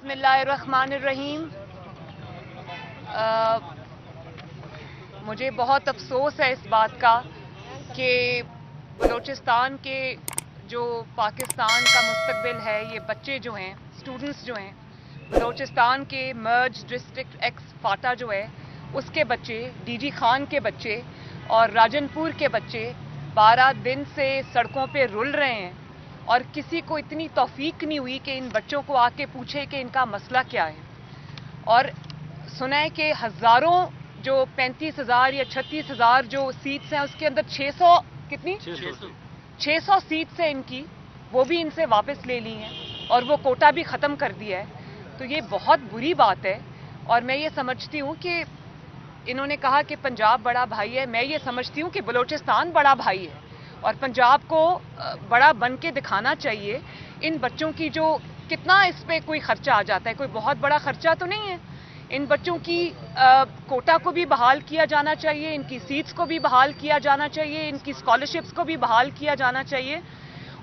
बिस्मिल्लाहिर्रहमानिर्रहीम। मुझे बहुत अफसोस है इस बात का कि बलूचिस्तान के जो पाकिस्तान का मुस्तकबिल है, ये बच्चे जो हैं, स्टूडेंट्स जो हैं, बलूचिस्तान के मर्ज डिस्ट्रिक्ट एक्स फाटा जो है उसके बच्चे, डीजी खान के बच्चे और राजनपुर के बच्चे 12 दिन से सड़कों पे रुल रहे हैं और किसी को इतनी तौफीक नहीं हुई कि इन बच्चों को आके पूछे कि इनका मसला क्या है। और सुना है कि हज़ारों जो 35,000 या 36,000 जो सीट्स हैं उसके अंदर 600 कितनी 600 सीट्स हैं इनकी, वो भी इनसे वापस ले ली हैं और वो कोटा भी ख़त्म कर दिया है। तो ये बहुत बुरी बात है और मैं ये समझती हूँ कि इन्होंने कहा कि पंजाब बड़ा भाई है, मैं ये समझती हूँ कि बलूचिस्तान बड़ा भाई है और पंजाब को बड़ा बन के दिखाना चाहिए। इन बच्चों की जो कितना इस पे कोई खर्चा आ जाता है, कोई बहुत बड़ा खर्चा तो नहीं है। इन बच्चों की कोटा को भी बहाल किया जाना चाहिए, इनकी सीट्स को भी बहाल किया जाना चाहिए, इनकी स्कॉलरशिप्स को भी बहाल किया जाना चाहिए।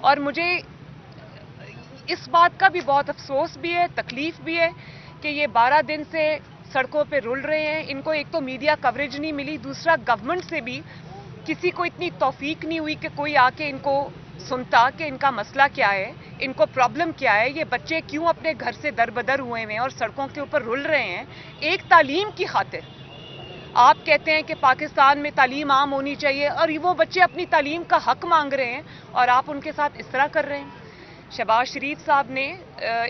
और मुझे इस बात का भी बहुत अफसोस भी है, तकलीफ भी है कि ये 12 दिन से सड़कों पे रुल रहे हैं। इनको एक तो मीडिया कवरेज नहीं मिली, दूसरा गवर्नमेंट से भी किसी को इतनी तौफीक नहीं हुई कि कोई आके इनको सुनता कि इनका मसला क्या है, इनको प्रॉब्लम क्या है, ये बच्चे क्यों अपने घर से दरबदर हुए हैं और सड़कों के ऊपर रुल रहे हैं एक तालीम की खातिर। आप कहते हैं कि पाकिस्तान में तालीम आम होनी चाहिए और वो बच्चे अपनी तालीम का हक मांग रहे हैं और आप उनके साथ इस तरह कर रहे हैं। शहबाज शरीफ साहब ने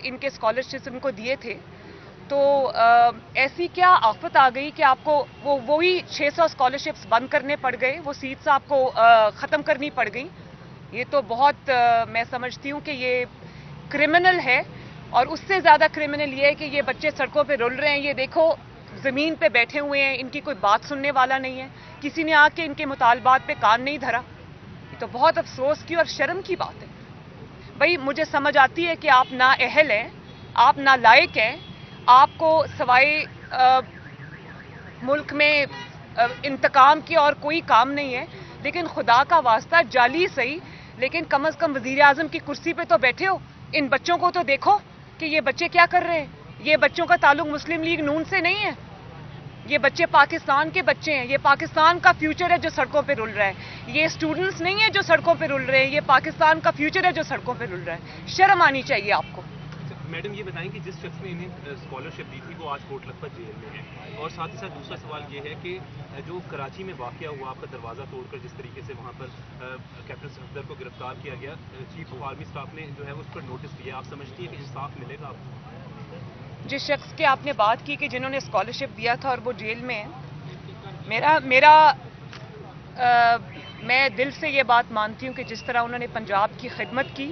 इनके स्कॉलरशिप्स उनको दिए थे, तो ऐसी क्या आफत आ गई कि आपको वही 600 स्कॉलरशिप्स बंद करने पड़ गए, वो सीट्स आपको ख़त्म करनी पड़ गई। ये तो बहुत मैं समझती हूँ कि ये क्रिमिनल है और उससे ज़्यादा क्रिमिनल ये है कि ये बच्चे सड़कों पे रुल रहे हैं। ये देखो ज़मीन पे बैठे हुए हैं, इनकी कोई बात सुनने वाला नहीं है, किसी ने आके इनके मुतालबात पे कान नहीं धरा। ये तो बहुत अफसोस की और शर्म की बात है। भाई मुझे समझ आती है कि आप नाअहल हैं, आप नालायक हैं, आपको सवाए मुल्क में इंतकाम की और कोई काम नहीं है, लेकिन खुदा का वास्ता जाली सही, लेकिन कम अज़ कम वज़ीर आज़म की कुर्सी पे तो बैठे हो। इन बच्चों को तो देखो कि ये बच्चे क्या कर रहे हैं। ये बच्चों का ताल्लुक मुस्लिम लीग नून से नहीं है, ये बच्चे पाकिस्तान के बच्चे हैं, ये पाकिस्तान का फ्यूचर है जो सड़कों पे रुल रहा है। ये स्टूडेंट्स नहीं है जो सड़कों पे रुल रहे हैं, ये पाकिस्तान का फ्यूचर है जो सड़कों पे रुल रहा है। शर्म आनी चाहिए आपको। मैडम ये बताएं कि जिस शख्स ने इन्हें स्कॉलरशिप दी थी वो आज कोट लखपत जेल में है, और साथ ही साथ दूसरा सवाल ये है कि जो कराची में वाक़या हुआ, आपका दरवाज़ा तोड़कर जिस तरीके से वहाँ पर कैप्टन सफदर को गिरफ्तार किया गया, चीफ ऑफ आर्मी स्टाफ ने जो है उस पर नोटिस दिया, आप समझती हैं कि इंसाफ मिलेगा आपको? जिस शख्स की आपने बात की कि जिन्होंने स्कॉलरशिप दिया था और वो जेल में है, मैं दिल से ये बात मानती हूँ कि जिस तरह उन्होंने पंजाब की खिदमत की,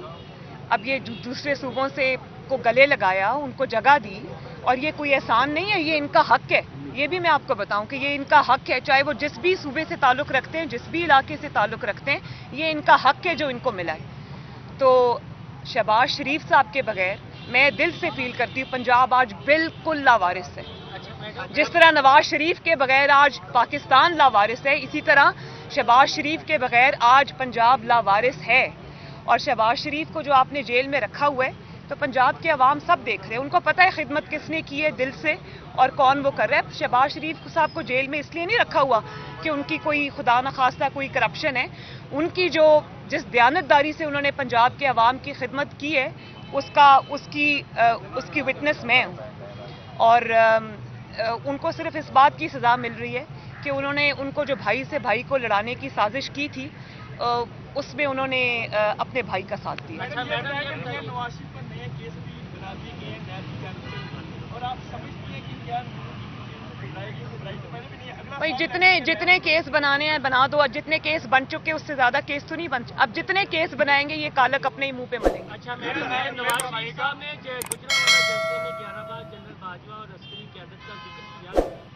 अब ये दूसरे सूबों से को गले लगाया, उनको जगह दी, और ये कोई एहसान नहीं है, ये इनका हक है। ये भी मैं आपको बताऊं कि ये इनका हक है, चाहे वो जिस भी सूबे से ताल्लुक़ रखते हैं, जिस भी इलाके से ताल्लुक़ रखते हैं, ये इनका हक है जो इनको मिला है। तो शहबाज शरीफ साहब के बगैर मैं दिल से फील करती हूँ पंजाब आज बिल्कुल लावारिस है। जिस तरह नवाज शरीफ के बगैर आज पाकिस्तान लावारिस है, इसी तरह शहबाज शरीफ के बगैर आज पंजाब लावारिस है। और शहबाज शरीफ को जो आपने जेल में रखा हुआ है, तो पंजाब के अवाम सब देख रहे हैं, उनको पता है खिदमत किसने की है दिल से और कौन वो कर रहा है। शहबाज शरीफ साहब को जेल में इसलिए नहीं रखा हुआ कि उनकी कोई खुदा न खास्ता कोई करप्शन है, उनकी जो जिस दयानतदारी से उन्होंने पंजाब के अवाम की खिदमत की है उसकी विटनेस मैं हूँ। और उनको सिर्फ इस बात की सज़ा मिल रही है कि उन्होंने उनको जो भाई से भाई को लड़ाने की साजिश की थी, उसमें उन्होंने अपने भाई का साथ दिया। भाई जितने केस बनाने हैं बना दो, जितने केस बन चुके उससे ज्यादा केस तो नहीं बन, अब जितने केस बनाएंगे ये कालक अपने ही मुंह पे मलेंगे। अच्छा मैडम, नवाज शरीफ साहब ने गुजरात जलसे में 11 बार जनरल बाजवा और अस्करी क़यादत का जिक्र किया,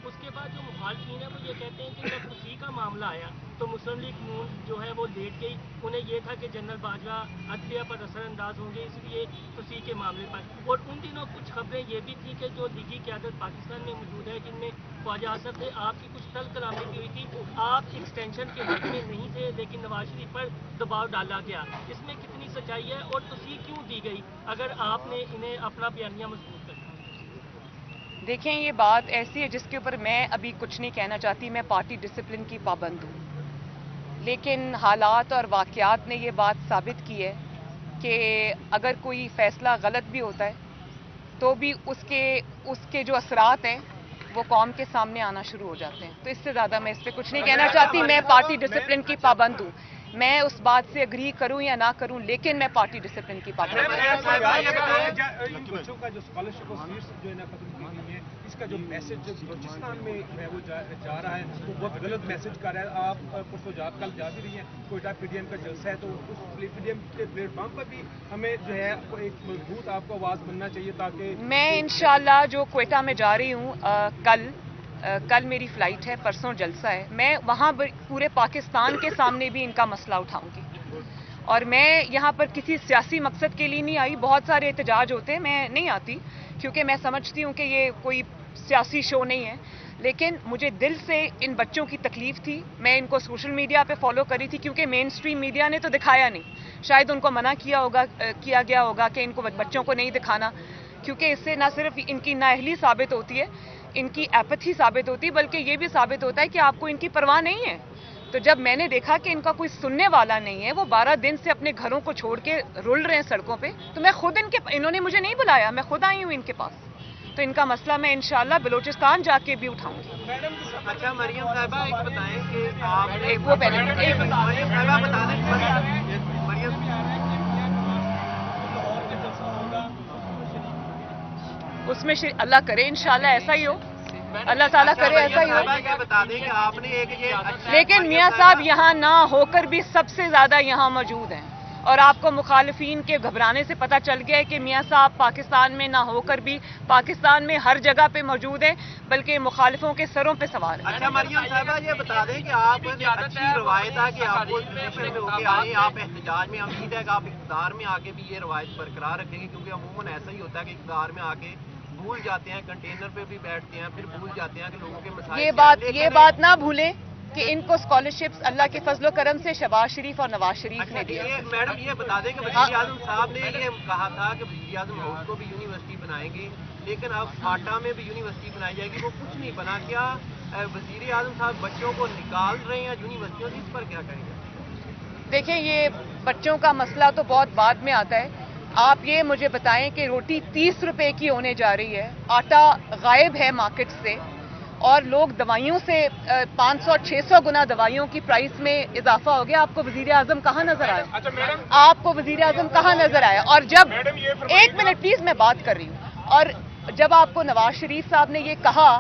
उसके बाद जो मुखालिफिन है वो ये कहते हैं कि जब उसी का मामला आया तो मुस्लिम लीग नून जो है वो लेट गई। उन्हें ये था कि जनरल बाजवा अदलिया पर असरअंदाज होंगे, इसलिए उसी के मामले पर। और उन दिनों कुछ खबरें ये भी थी कि जो लीगी क़यादत पाकिस्तान में मौजूद है, जिनमें ख्वाजा आसफ थे, आपकी कुछ तल कलामी भी हुई थी, आप एक्सटेंशन के हक में नहीं थे, लेकिन नवाज शरीफ पर दबाव डाला गया। इसमें कितनी सच्चाई है और तोसीह क्यों दी गई अगर आपने इन्हें अपना बयानिया मजबूत कर? देखें, ये बात ऐसी है जिसके ऊपर मैं अभी कुछ नहीं कहना चाहती। मैं पार्टी डिसिप्लिन की पाबंद हूँ, लेकिन हालात और वाक़यात ने ये बात साबित की है कि अगर कोई फ़ैसला गलत भी होता है तो भी उसके जो असरात हैं वो कौम के सामने आना शुरू हो जाते हैं। तो इससे ज़्यादा मैं इस पर कुछ नहीं कहना चाहती। मैं पार्टी डिसिप्लिन की पाबंद हूँ। मैं उस बात से एग्री करूं या ना करूं, लेकिन मैं पार्टी डिसिप्लिन की पाबंद हूं। इन बच्चों का जो स्कॉलरशिप और सीट्स जो है ना खत्म की गई है, इसका जो मैसेज बलूचिस्तान में है वो जा रहा है, वो बहुत गलत मैसेज कर रहा है। आप परसों कल जा भी रही हैं, कोयटा पीडीएम का जलसा है, तो उस पीडीएम के प्लेटफॉर्म पर भी हमें जो है एक मजबूत आपको आवाज़ बनना चाहिए, ताकि मैं इंशाल्लाह जो कोयटा में जा रही हूँ, कल मेरी फ़्लाइट है, परसों जलसा है, मैं वहाँ पूरे पाकिस्तान के सामने भी इनका मसला उठाऊंगी। और मैं यहाँ पर किसी सियासी मकसद के लिए नहीं आई। बहुत सारे एहतजाज होते हैं, मैं नहीं आती क्योंकि मैं समझती हूँ कि ये कोई सियासी शो नहीं है, लेकिन मुझे दिल से इन बच्चों की तकलीफ़ थी। मैं इनको सोशल मीडिया पे फॉलो करी थी क्योंकि मेन स्ट्रीम मीडिया ने तो दिखाया नहीं, शायद उनको मना किया गया होगा कि इनको बच्चों को नहीं दिखाना, क्योंकि इससे ना सिर्फ इनकी नाअहली साबित होती है, इनकी एपथी साबित होती है, बल्कि ये भी साबित होता है कि आपको इनकी परवाह नहीं है। तो जब मैंने देखा कि इनका कोई सुनने वाला नहीं है, वो 12 दिन से अपने घरों को छोड़ के रुल रहे हैं सड़कों पे, तो मैं खुद इन्होंने मुझे नहीं बुलाया, मैं खुद आई हूँ इनके पास। तो इनका मसला मैं इंशाल्लाह बलूचिस्तान जाके भी उठाऊंगी। अच्छा मरियम साहिबा, एक बताएं कि आप वो पहले मरियम साहिबा बता दें, उसमें अल्लाह करे इंशाल्लाह ऐसा ही हो, अल्लाह ताला करे ऐसा ही हो। ये बता दें कि आपने एक ये लेकिन मियाँ साहब यहाँ ना होकर भी सबसे ज्यादा यहाँ मौजूद हैं, और आपको मुखालिफिन के घबराने से पता चल गया है कि मियाँ साहब पाकिस्तान में ना होकर भी पाकिस्तान में हर जगह पे मौजूद है, बल्कि मुखालिफों के सरों पे सवार है। अच्छा मरियम साहिबा, ये बता दें कि आपने अच्छी रवायत है कि आप होके आए, आप एहतजाज में, उम्मीद है कि आप इक़्तिदार में आके भी ये रवायत बरकरार रखेंगे, क्योंकि अमूमन ऐसा ही होता है कि इक़्तिदार में आके भूल जाते हैं, कंटेनर पे भी बैठते हैं, फिर भूल जाते हैं कि लोगों के मसाइल। ये बात ना भूलें कि इनको स्कॉलरशिप्स अल्लाह के फजलो करम से शहबाज शरीफ और नवाज शरीफ ने दिया। मैडम ये बता दें कि वज़ीर आज़म साहब ने ये कहा था कि वज़ीर आज़म हाउस को भी यूनिवर्सिटी बनाएंगे, लेकिन अब फाटा में भी यूनिवर्सिटी बनाई जाएगी, वो कुछ नहीं बना। क्या वज़ीर आज़म साहब बच्चों को निकाल रहे हैं यूनिवर्सिटियों से, इस पर क्या कहेंगे? देखें, ये बच्चों का मसला तो बहुत बाद में आता है। आप ये मुझे बताएं कि रोटी 30 रुपए की होने जा रही है, आटा गायब है मार्केट से, और लोग दवाइयों से 500-600 गुना दवाइयों की प्राइस में इजाफा हो गया। आपको वजीर आजम कहाँ नजर आया? अच्छा मैडम, आपको वजीर आजम कहाँ नजर आया? और जब एक मिनट प्लीज, मैं बात कर रही हूँ। और जब आपको नवाज शरीफ साहब ने ये कहा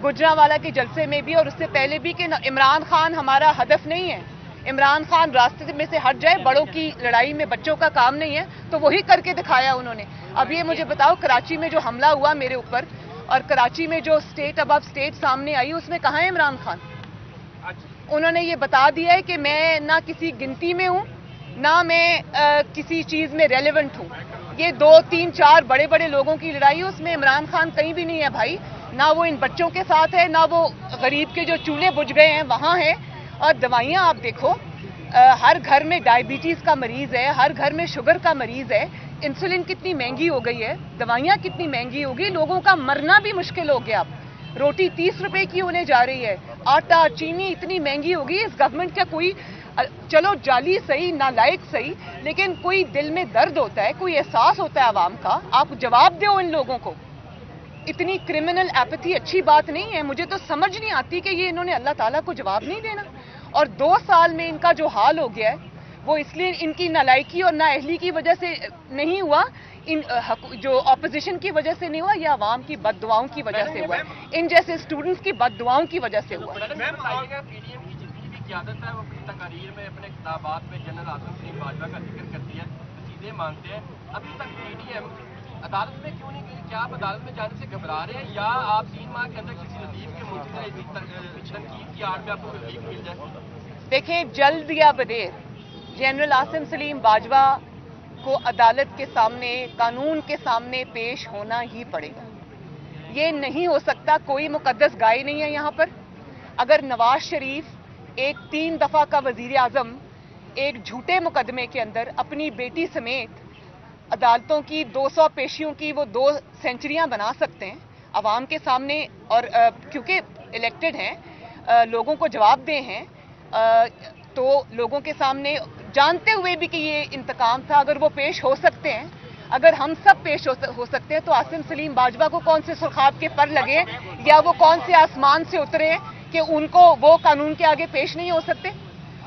गुजरांवाला के जलसे में भी और उससे पहले भी कि इमरान खान हमारा हदफ नहीं है, इमरान खान रास्ते में से हट जाए, बड़ों की लड़ाई में बच्चों का काम नहीं है, तो वही करके दिखाया उन्होंने। अब ये मुझे बताओ, कराची में जो हमला हुआ मेरे ऊपर और कराची में जो स्टेट अबव स्टेट सामने आई, उसमें कहाँ है इमरान खान? उन्होंने ये बता दिया है कि मैं ना किसी गिनती में हूँ, ना मैं किसी चीज में रेलेवेंट हूँ। ये 2-3-4 बड़े बड़े लोगों की लड़ाई, उसमें इमरान खान कहीं भी नहीं है भाई। ना वो इन बच्चों के साथ है, ना वो गरीब के जो चूल्हे बुझ गए हैं वहां है। और दवाइयां आप देखो, हर घर में डायबिटीज का मरीज है, हर घर में शुगर का मरीज है, इंसुलिन कितनी महंगी हो गई है, दवाइयां कितनी महंगी हो गई, लोगों का मरना भी मुश्किल हो गया। रोटी 30 रुपए की होने जा रही है, आटा चीनी इतनी महंगी हो गई। इस गवर्नमेंट का कोई, चलो जाली सही, नालायक सही, लेकिन कोई दिल में दर्द होता है, कोई एहसास होता है आवाम का। आप जवाब दो इन लोगों को। इतनी क्रिमिनल एपैथी अच्छी बात नहीं है। मुझे तो समझ नहीं आती कि ये इन्होंने अल्लाह ताला को जवाब नहीं देना। और 2 साल में इनका जो हाल हो गया है, वो इसलिए इनकी नालायकी और नाअहली की वजह से नहीं हुआ, इन जो ऑपोजिशन की वजह से नहीं हुआ, या आवाम की बददुआओं की वजह से हुआ, इन जैसे स्टूडेंट्स की बददुआओं की वजह से हुआ। पीडीएम की जितनी भी क़यादत है, वो अपनी तकारीर में, अपने खिताबात में जनरल आसिम सलीम बाजवा का जिक्र करती है, रसीदें मांगते हैं। अभी तक पीडीएम अदालत में क्यों नहीं गई? क्या आप अदालत में जाने से घबरा रहे हैं, या आप 3 माह के अंदर किसी लतीफ के तनकीद की आड़ में आपको रिलीफ मिल जाए? देखें, जल्द या बदेर जनरल आसिम सलीम बाजवा को अदालत के सामने, कानून के सामने पेश होना ही पड़ेगा। ये नहीं हो सकता, कोई मुकद्दस गाय नहीं है यहाँ पर। अगर नवाज शरीफ एक 3 दफा का वजीर आजम एक झूठे मुकदमे के अंदर अपनी बेटी समेत अदालतों की 200 पेशियों की वो 2 सेंचुरियां बना सकते हैं, عوام کے سامنے اور کیونکہ الیکٹڈ ہیں, لوگوں کو جواب دے ہیں, تو لوگوں کے سامنے جانتے ہوئے بھی کہ یہ انتقام تھا, اگر وہ پیش ہو سکتے ہیں, اگر ہم سب پیش ہو سکتے ہیں, تو عاصم سلیم باجوہ کو کون سے سرخاب کے پر لگے یا وہ کون سے آسمان سے اترے کہ ان کو وہ قانون کے آگے پیش نہیں ہو سکتے؟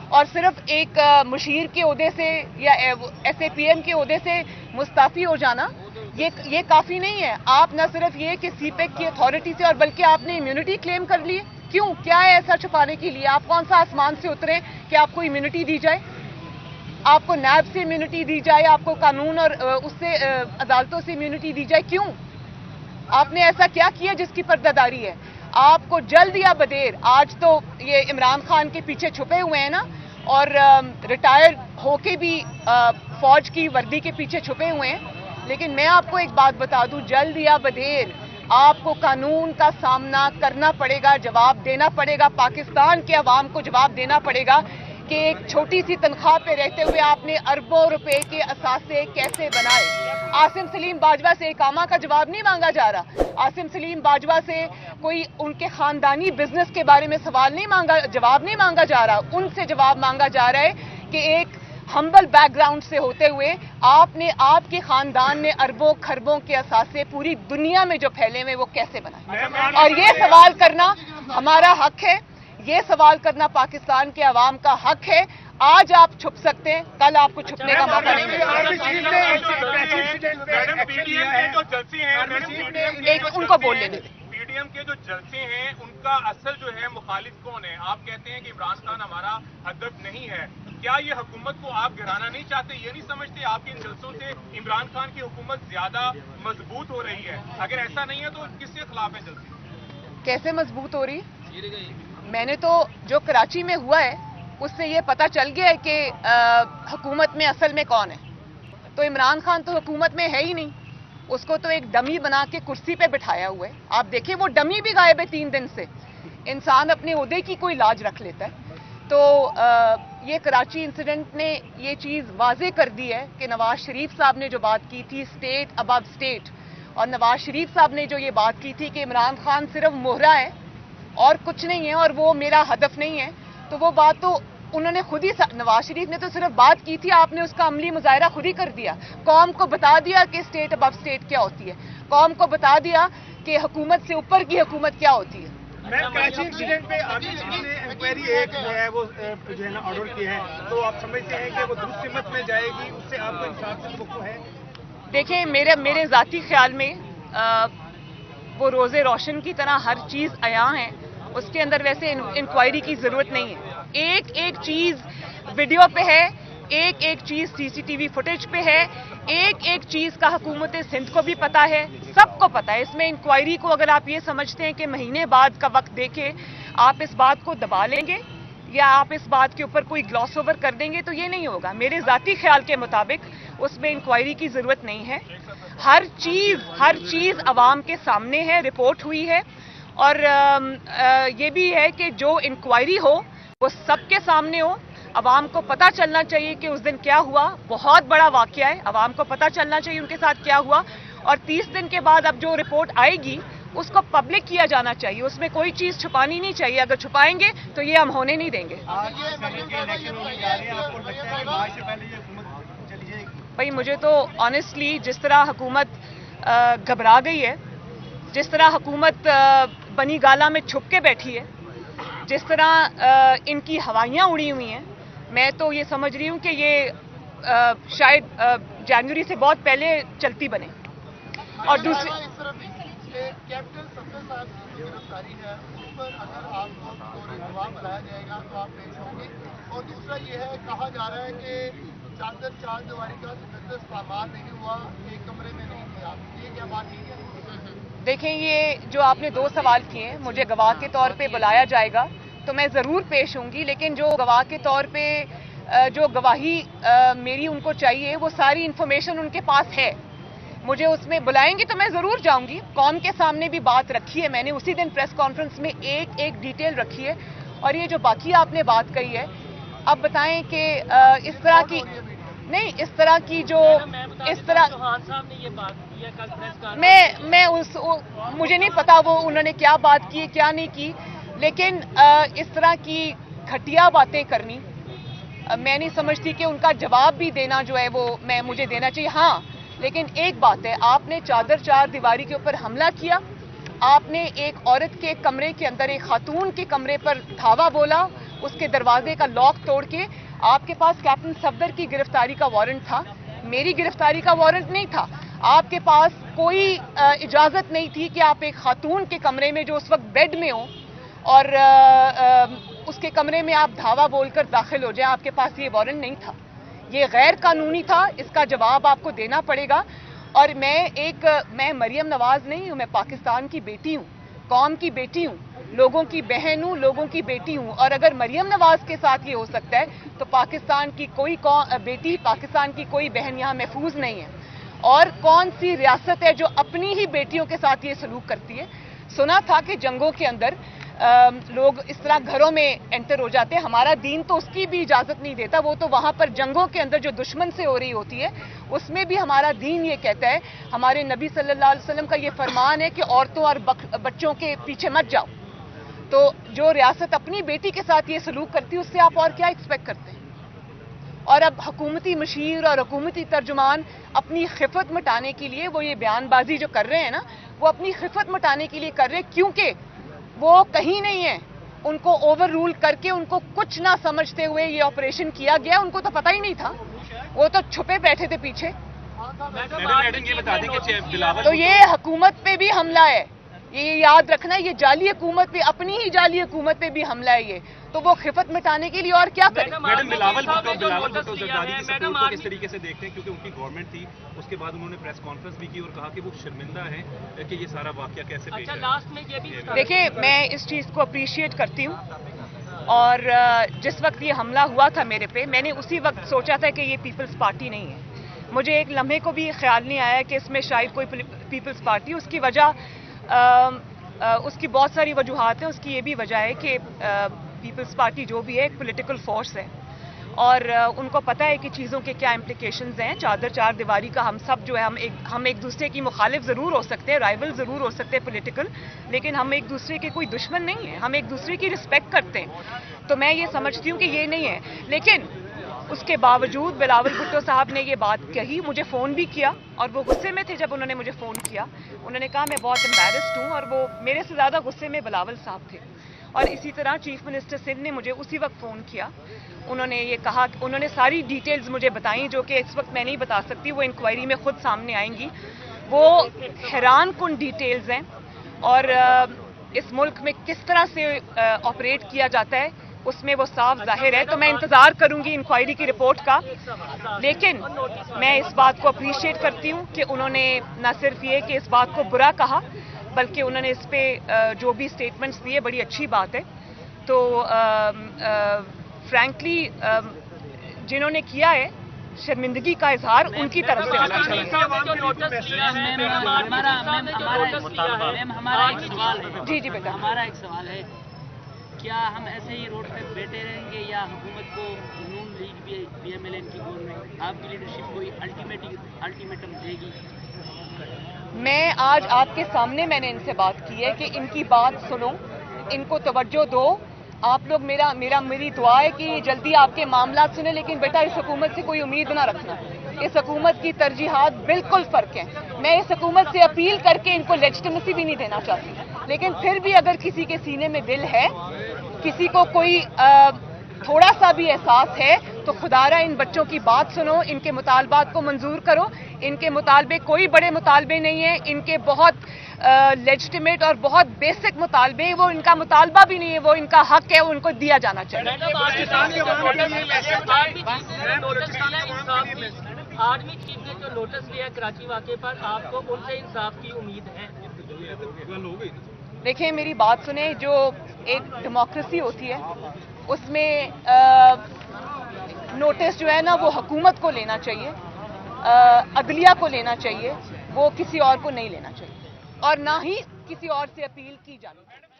اور صرف ایک مشیر کے عہدے سے یا ایس اے پی ایم کے عہدے سے مستعفی ہو جانا یہ کافی نہیں ہے. آپ نہ صرف یہ کہ سی پیک کی اتھارٹی سے, اور بلکہ آپ نے امیونٹی کلیم کر لی. کیوں؟ کیا ہے ایسا چھپانے کے لیے؟ آپ کون سا آسمان سے اترے کہ آپ کو امیونٹی دی جائے؟ آپ کو نیب سے امیونٹی دی جائے, آپ کو قانون اور اس سے عدالتوں سے امیونٹی دی جائے, کیوں؟ آپ نے ایسا کیا کیا جس کی پردہ داری ہے؟ آپ کو جلد یا بدیر, آج تو یہ عمران خان کے پیچھے چھپے ہوئے ہیں نا, اور ریٹائر ہو کے بھی فوج کی وردی کے پیچھے چھپے ہوئے ہیں, لیکن میں آپ کو ایک بات بتا دوں, جلد یا بدیر آپ کو قانون کا سامنا کرنا پڑے گا, جواب دینا پڑے گا, پاکستان کے عوام کو جواب دینا پڑے گا کہ ایک چھوٹی سی تنخواہ پہ رہتے ہوئے آپ نے اربوں روپے کے اثاثے کیسے بنائے. عاصم سلیم باجوہ سے اقامہ کا جواب نہیں مانگا جا رہا, عاصم سلیم باجوہ سے کوئی ان کے خاندانی بزنس کے بارے میں جواب نہیں مانگا جا رہا, ان سے جواب مانگا جا رہا ہے کہ ایک ہمبل بیک گراؤنڈ سے ہوتے ہوئے آپ کے خاندان نے اربوں خربوں کے اثاثے پوری دنیا میں جو پھیلے ہوئے وہ کیسے بنائے. اور یہ سوال کرنا ہمارا حق ہے, یہ سوال کرنا پاکستان کے عوام کا حق ہے. آج آپ چھپ سکتے ہیں, کل آپ کو چھپنے کا موقع نہیں ملے گا. ان کو بول لینے دیں. پی ڈی ایم کے جو جلسے ہیں ان کا اصل جو ہے مخالف کون ہے؟ آپ کہتے ہیں کہ عمران خان ہمارا ہدف نہیں ہے, کیا یہ حکومت کو آپ گرانا نہیں چاہتے؟ یہ نہیں سمجھتے آپ کے ان جلسوں سے عمران خان کی حکومت زیادہ مضبوط ہو رہی ہے؟ اگر ایسا نہیں ہے تو کس کے خلاف ہے جلسے؟ کیسے مضبوط ہو رہی؟ میں نے تو جو کراچی میں ہوا ہے اس سے یہ پتہ چل گیا ہے کہ حکومت میں اصل میں کون ہے. تو عمران خان تو حکومت میں ہے ہی نہیں, اس کو تو ایک ڈمی بنا کے کرسی پہ بٹھایا ہوا ہے. آپ دیکھیں وہ ڈمی بھی غائب ہے 3 دن سے. انسان اپنے عہدے کی کوئی لاج رکھ لیتا ہے. تو یہ کراچی انسیڈنٹ نے یہ چیز واضح کر دی ہے کہ نواز شریف صاحب نے جو بات کی تھی اسٹیٹ ابو اسٹیٹ, اور نواز شریف صاحب نے جو یہ بات کی تھی کہ عمران خان صرف مہرہ ہے اور کچھ نہیں ہے اور وہ میرا ہدف نہیں ہے, تو وہ بات تو انہوں نے خود ہی, نواز شریف نے تو صرف بات کی تھی, آپ نے اس کا عملی مظاہرہ خود ہی کر دیا. قوم کو بتا دیا کہ اسٹیٹ ابو اسٹیٹ کیا ہوتی ہے, قوم کو بتا دیا کہ حکومت سے اوپر کی حکومت کیا ہوتی ہے. کراچی انسیڈنٹ پہ انکوائری ایک جو ہے وہ جو ہے نا آرڈر کی ہے, تو آپ سمجھتے ہیں کہ وہ درست سمت میں جائے گی, اس سے آپ کو انصاف سے توقع ہے؟ دیکھیں میرے ذاتی خیال میں وہ روز روشن کی طرح ہر چیز عیاں ہے, اس کے اندر ویسے انکوائری کی ضرورت نہیں ہے. ایک چیز ویڈیو پہ ہے, ایک چیز سی سی ٹی وی فوٹیج پہ ہے, ایک چیز کا حکومت سندھ کو بھی پتا ہے, سب کو پتا ہے. اس میں انکوائری کو اگر آپ یہ سمجھتے ہیں کہ مہینے بعد کا وقت دے کے آپ اس بات کو دبا لیں گے یا آپ اس بات کے اوپر کوئی گلاس اوور کر دیں گے تو یہ نہیں ہوگا. میرے ذاتی خیال کے مطابق اس میں انکوائری کی ضرورت نہیں ہے. ہر چیز عوام کے سامنے ہے, رپورٹ ہوئی ہے, اور یہ بھی ہے کہ جو انکوائری ہو وہ سب کے سامنے ہو. عوام کو پتہ چلنا چاہیے کہ اس دن کیا ہوا, بہت بڑا واقعہ ہے, عوام کو پتہ چلنا چاہیے ان کے ساتھ کیا ہوا, اور 30 دن کے بعد اب جو رپورٹ آئے گی اس کو پبلک کیا جانا چاہیے. اس میں کوئی چیز چھپانی نہیں چاہیے, اگر چھپائیں گے تو یہ ہم ہونے نہیں دیں گے. بھائی مجھے تو آنیسٹلی جس طرح حکومت گھبرا گئی ہے, جس طرح حکومت بنی گالا میں چھپ کے بیٹھی ہے, جس طرح ان کی ہوائیاں اڑی ہوئی ہیں, میں تو یہ سمجھ رہی ہوں کہ یہ شاید جنوری سے بہت پہلے چلتی بنے. اور دوسری کیپٹن صفدر صاحب کی جو گرفتاری ہے اس پر اگر آپ کو جواب بنایا جائے گا تو آپ پیش ہوں گے. اور دوسرا یہ ہے, کہا جا رہا ہے کہ چادر چار دیواری کا مقدس پامال نہیں ہوا, ایک کمرے میں نہیں تھے آپ, یہ کیا بات ٹھیک ہے؟ دیکھیں یہ جو آپ نے 2 سوال کیے ہیں, مجھے گواہ کے طور پہ بلایا جائے گا تو میں ضرور پیش ہوں گی, لیکن جو گواہ کے طور پہ جو گواہی میری ان کو چاہیے وہ ساری انفارمیشن ان کے پاس ہے. مجھے اس میں بلائیں گی تو میں ضرور جاؤں گی. قوم کے سامنے بھی بات رکھی ہے میں نے, اسی دن پریس کانفرنس میں ایک ڈیٹیل رکھی ہے. اور یہ جو باقی آپ نے بات کہی ہے, اب بتائیں کہ اس طرح کی نہیں, اس طرح کی جو اس طرح چوہان صاحب نے یہ بات की है कल प्रेस कॉन्फ्रेंस मैं मुझे नहीं पता वो उन्होंने क्या बात की क्या नहीं की, लेकिन इस तरह की घटिया बातें करनी मैं नहीं समझती कि उनका जवाब भी देना जो है वो मुझे देना चाहिए। हाँ, लेकिन एक बात है, आपने चादर चार दीवारी के ऊपर हमला किया, आपने एक औरत के कमरे के अंदर एक खातून के कमरे पर धावा बोला, उसके दरवाजे का लॉक तोड़ के। आपके पास कैप्टन सफदर की गिरफ्तारी का वारंट था, मेरी गिरफ्तारी का वारंट नहीं था। आपके पास कोई इजाजत नहीं थी कि आप एक खातून के कमरे में जो उस वक्त बेड में हो और उसके कमरे में आप धावा बोलकर दाखिल हो जाएं। आपके पास ये वारंट नहीं था, ये गैर कानूनी था, इसका जवाब आपको देना पड़ेगा। और मैं मरियम नवाज नहीं हूं, मैं पाकिस्तान की बेटी हूं, कौम की बेटी हूं, लोगों की बहन हूं, लोगों की बेटी हूं। और अगर मरियम नवाज के साथ ये हो सकता है तो पाकिस्तान की कोई बेटी, पाकिस्तान की कोई बहन यहां महफूज नहीं है। और कौन सी रियासत है जो अपनी ही बेटियों के साथ ये सलूक करती है? सुना था कि जंगों के अंदर लोग इस तरह घरों में एंटर हो जाते हैं, हमारा दीन तो उसकी भी इजाजत नहीं देता। वो तो वहां पर जंगों के अंदर जो दुश्मन से हो रही होती है उसमें भी हमारा दीन ये कहता है, हमारे नबी सल्लल्लाहु अलैहि वसल्लम का ये फरमान है कि औरतों और बच्चों के पीछे मत जाओ। तो जो रियासत अपनी बेटी के साथ ये सलूक करती है उससे आप और क्या एक्सपेक्ट करते हैं? और अब हुकूमती मशीर और हुकूमती तर्जुमान अपनी खिफत मिटाने के लिए वो ये बयानबाजी जो कर रहे हैं ना, वो अपनी खिफत मिटाने के लिए कर रहे हैं, क्योंकि वो कहीं नहीं है। उनको ओवर रूल करके, उनको कुछ ना समझते हुए ये ऑपरेशन किया गया। उनको तो पता ही नहीं था, वो तो छुपे बैठे थे पीछे। मैडम ये बता दें कि बिलावल तो ये हुकूमत पे भी हमला है, ये याद रखना, ये जाली हुकूमत पे, अपनी ही जाली हुकूमत पे भी हमला है ये। तो वो खिफत मिटाने के लिए और क्या करें? मैडम बिलावल भुट्टो जरदारी की सपोर्ट को किस तरीके से देखते हैं, क्योंकि उनकी गवर्नमेंट थी, उसके बाद उन्होंने प्रेस कॉन्फ्रेंस भी की और कहा कि वो शर्मिंदा हैं कि ये सारा वाकया कैसे पेश अच्छा, आया। लास्ट में ये भी देखिए, मैं इस चीज़ को अप्रिशिएट करती हूँ। और जिस वक्त ये हमला हुआ था मेरे पे, मैंने उसी वक्त सोचा था कि ये पीपल्स पार्टी नहीं है। मुझे एक लम्हे को भी ख्याल नहीं आया कि इसमें शायद कोई पीपल्स पार्टी। उसकी वजह उसकी बहुत सारी वजूहात हैं। उसकी ये भी वजह है कि पीपल्स पार्टी जो भी है एक पॉलिटिकल फोर्स है और उनको पता है कि चीज़ों के क्या इम्प्लिकेशंस हैं। चादर चार दीवारी का हम सब जो है, हम एक दूसरे की मुखालिफ ज़रूर हो सकते हैं, राइवल ज़रूर हो सकते हैं पॉलिटिकल, लेकिन हम एक दूसरे के कोई दुश्मन नहीं है, हम एक दूसरे की रिस्पेक्ट करते हैं। तो मैं ये समझती हूँ कि ये नहीं है। लेकिन उसके बावजूद बिलावल भुट्टो साहब ने ये बात कही, मुझे फ़ोन भी किया और वो गुस्से में थे जब उन्होंने मुझे फ़ोन किया। उन्होंने कहा मैं बहुत एम्बैरेस्ड हूँ, और वो मेरे से ज़्यादा गुस्से में बिलावल साहब थे। और इसी तरह चीफ मिनिस्टर सिंध ने मुझे उसी वक्त फ़ोन किया। उन्होंने ये कहा, उन्होंने सारी डिटेल्स मुझे बताई जो कि इस वक्त मैं नहीं बता सकती, वो इंक्वायरी में खुद सामने आएंगी। वो हैरान कुन डिटेल्स हैं और इस मुल्क में किस तरह से ऑपरेट किया जाता है उसमें वो साफ जाहिर है। तो मैं इंतज़ार करूंगी इंक्वायरी की रिपोर्ट का। लेकिन मैं इस बात को अप्रिशिएट करती हूँ कि उन्होंने न सिर्फ ये कि इस बात को बुरा कहा, बल्कि उन्होंने इस पे जो भी स्टेटमेंट्स दिए, बड़ी अच्छी बात है। तो फ्रैंकली जिन्होंने किया है, शर्मिंदगी का इजहार उनकी तरफ से होना चाहिए। जी जी बेटा, हमारा एक सवाल है, क्या हम ऐसे ही रोड पे बैठे रहेंगे या हुकूमत को नून लीग PMLN की गवर्नमेंट आपकी लीडरशिप कोई अल्टीमेटम देगी? मैं आज आपके सामने मैंने इनसे बात की है कि इनकी बात सुनो, इनको तवज्जो दो। आप लोग मेरी दुआ है कि जल्दी आपके मामला सुने, लेकिन बेटा इस हुकूमत से कोई उम्मीद ना रखना। इस हुकूमत की तरजीहात बिल्कुल फर्क हैं। मैं इस हुकूमत से अपील करके इनको लेजिटिमेसी भी नहीं देना चाहती, लेकिन फिर भी अगर किसी के सीने में दिल है, किसी को कोई थोड़ा सा भी एहसास है, तो खुदारा इन बच्चों की बात सुनो, इनके मुतालबात को मंजूर करो। इनके मुतालबे कोई बड़े मुतालबे नहीं है, इनके बहुत लेजिटिमेट और बहुत बेसिक मुतालबे हैं। वो इनका मुतालबा भी नहीं है, वो इनका हक है, उनको दिया जाना चाहिए। आर्मी चीफ ने जो नोटिस लिया कराची वाक़े पर, आपको उनसे इंसाफ की उम्मीद है? देखिए, मेरी बात सुने, जो एक डेमोक्रेसी होती है उसमें नोटिस जो है ना, वो हुकूमत को लेना चाहिए, अदलिया को लेना चाहिए, वो किसी और को नहीं लेना चाहिए, और ना ही किसी और से अपील की जानी चाहिए।